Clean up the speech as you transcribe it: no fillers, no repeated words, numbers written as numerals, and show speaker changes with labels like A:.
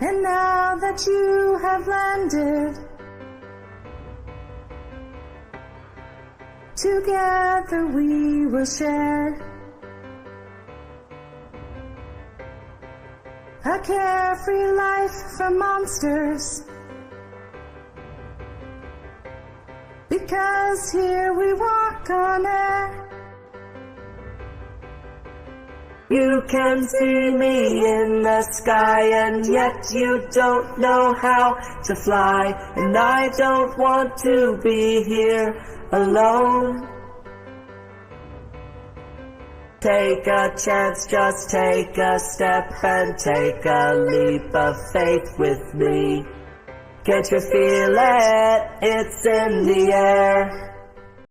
A: And now that you have landed, together we will share a carefree life from monsters. Because here we walk on air.
B: You can see me in the sky, and yet you don't know how to fly. And I don't want to be here alone. Take a chance, just take a step and take a leap of faith with me. Can't you feel it? It's in the air.